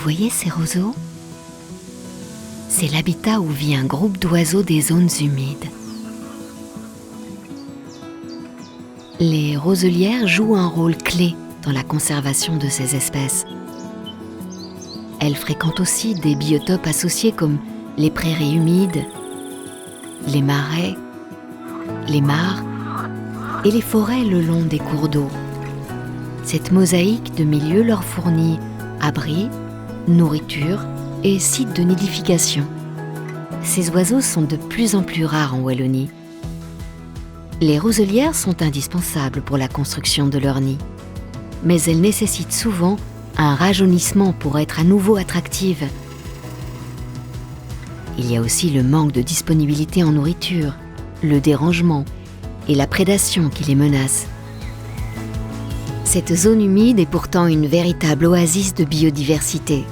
voyez ces roseaux? C'est l'habitat où vit un groupe d'oiseaux des zones humides. Les roselières jouent un rôle clé dans la conservation de ces espèces. Elles fréquentent aussi des biotopes associés comme les prairies humides, les marais, les mares et les forêts le long des cours d'eau. Cette mosaïque de milieux leur fournit abris, nourriture et sites de nidification. Ces oiseaux sont de plus en plus rares en Wallonie. Les roselières sont indispensables pour la construction de leurs nids, mais elles nécessitent souvent un rajeunissement pour être à nouveau attractives. Il y a aussi le manque de disponibilité en nourriture, le dérangement et la prédation qui les menacent. Cette zone humide est pourtant une véritable oasis de biodiversité.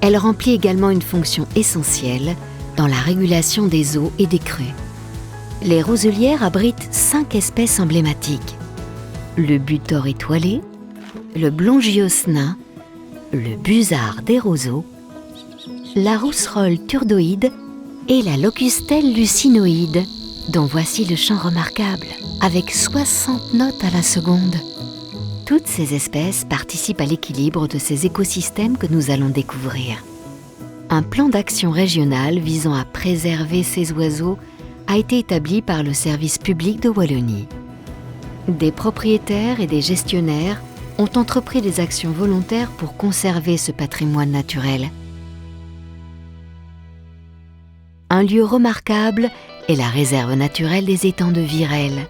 Elle remplit également une fonction essentielle dans la régulation des eaux et des crues. Les roselières abritent 5 espèces emblématiques: le butor étoilé, le blongios nain, le busard des roseaux, la rousserolle turdoïde et la locustelle lucinoïde, dont voici le chant remarquable, avec 60 notes à la seconde. Toutes ces espèces participent à l'équilibre de ces écosystèmes que nous allons découvrir. Un plan d'action régional visant à préserver ces oiseaux a été établi par le service public de Wallonie. Des propriétaires et des gestionnaires ont entrepris des actions volontaires pour conserver ce patrimoine naturel. Un lieu remarquable est la réserve naturelle des étangs de Virel.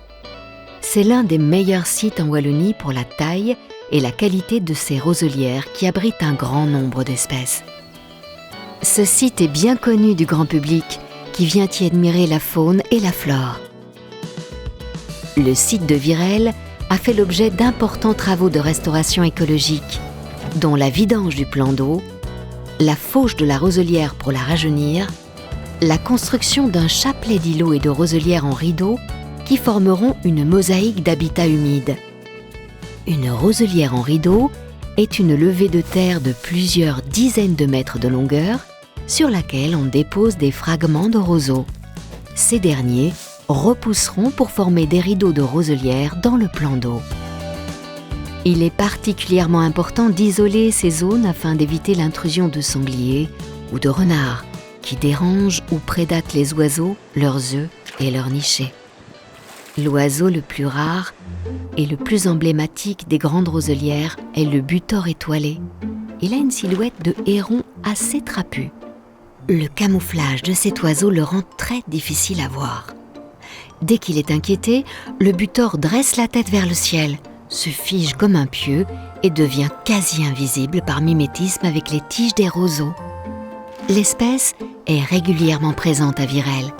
C'est l'un des meilleurs sites en Wallonie pour la taille et la qualité de ces roselières qui abritent un grand nombre d'espèces. Ce site est bien connu du grand public qui vient y admirer la faune et la flore. Le site de Virel a fait l'objet d'importants travaux de restauration écologique, dont la vidange du plan d'eau, la fauche de la roselière pour la rajeunir, la construction d'un chapelet d'îlots et de roselières en rideaux qui formeront une mosaïque d'habitats humides. Une roselière en rideau est une levée de terre de plusieurs dizaines de mètres de longueur sur laquelle on dépose des fragments de roseaux. Ces derniers repousseront pour former des rideaux de roselières dans le plan d'eau. Il est particulièrement important d'isoler ces zones afin d'éviter l'intrusion de sangliers ou de renards qui dérangent ou prédatent les oiseaux, leurs œufs et leurs nichés. L'oiseau le plus rare et le plus emblématique des grandes roselières est le butor étoilé. Il a une silhouette de héron assez trapu. Le camouflage de cet oiseau le rend très difficile à voir. Dès qu'il est inquiété, le butor dresse la tête vers le ciel, se fige comme un pieu et devient quasi invisible par mimétisme avec les tiges des roseaux. L'espèce est régulièrement présente à Virel.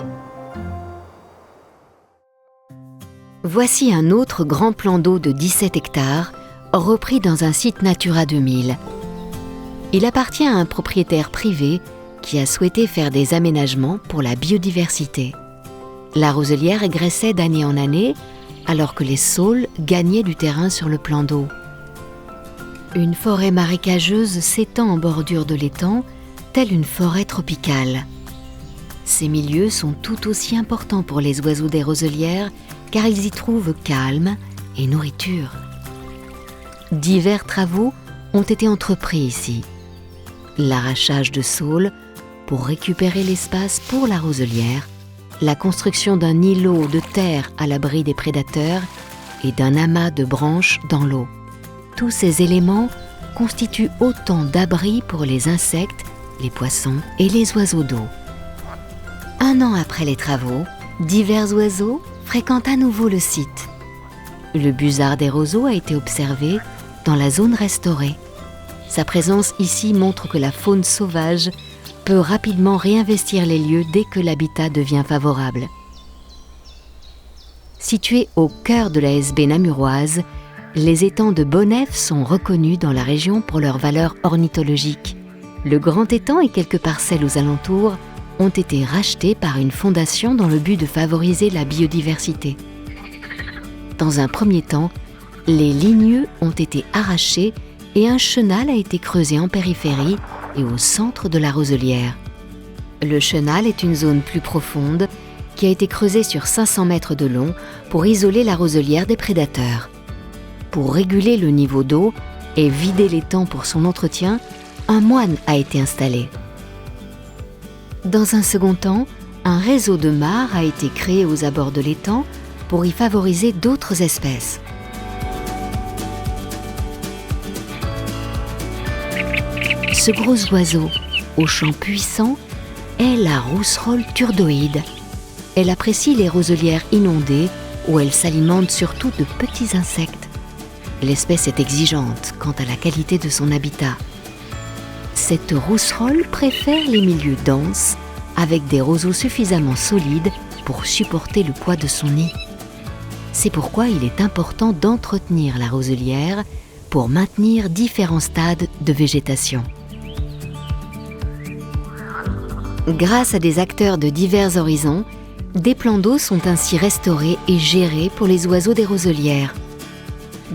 Voici un autre grand plan d'eau de 17 hectares, repris dans un site Natura 2000. Il appartient à un propriétaire privé qui a souhaité faire des aménagements pour la biodiversité. La roselière régressait d'année en année, alors que les saules gagnaient du terrain sur le plan d'eau. Une forêt marécageuse s'étend en bordure de l'étang, telle une forêt tropicale. Ces milieux sont tout aussi importants pour les oiseaux des roselières, car ils y trouvent calme et nourriture. Divers travaux ont été entrepris ici. L'arrachage de saules pour récupérer l'espace pour la roselière, la construction d'un îlot de terre à l'abri des prédateurs et d'un amas de branches dans l'eau. Tous ces éléments constituent autant d'abris pour les insectes, les poissons et les oiseaux d'eau. Un an après les travaux, divers oiseaux fréquentent à nouveau le site. Le busard des roseaux a été observé dans la zone restaurée. Sa présence ici montre que la faune sauvage peut rapidement réinvestir les lieux dès que l'habitat devient favorable. Situés au cœur de la SB namuroise, les étangs de Bonnef sont reconnus dans la région pour leur valeur ornithologique. Le grand étang et quelques parcelles aux alentours ont été rachetés par une fondation dans le but de favoriser la biodiversité. Dans un premier temps, les ligneux ont été arrachés et un chenal a été creusé en périphérie et au centre de la roselière. Le chenal est une zone plus profonde qui a été creusée sur 500 mètres de long pour isoler la roselière des prédateurs. Pour réguler le niveau d'eau et vider l'étang pour son entretien, un moine a été installé. Dans un second temps, un réseau de mares a été créé aux abords de l'étang pour y favoriser d'autres espèces. Ce gros oiseau, au chant puissant, est la rousserolle turdoïde. Elle apprécie les roselières inondées où elle s'alimente surtout de petits insectes. L'espèce est exigeante quant à la qualité de son habitat. Cette rousserolle préfère les milieux denses avec des roseaux suffisamment solides pour supporter le poids de son nid. C'est pourquoi il est important d'entretenir la roselière pour maintenir différents stades de végétation. Grâce à des acteurs de divers horizons, des plans d'eau sont ainsi restaurés et gérés pour les oiseaux des roselières.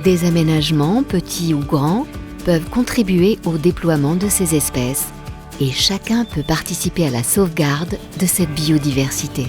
Des aménagements, petits ou grands, peuvent contribuer au déploiement de ces espèces et chacun peut participer à la sauvegarde de cette biodiversité.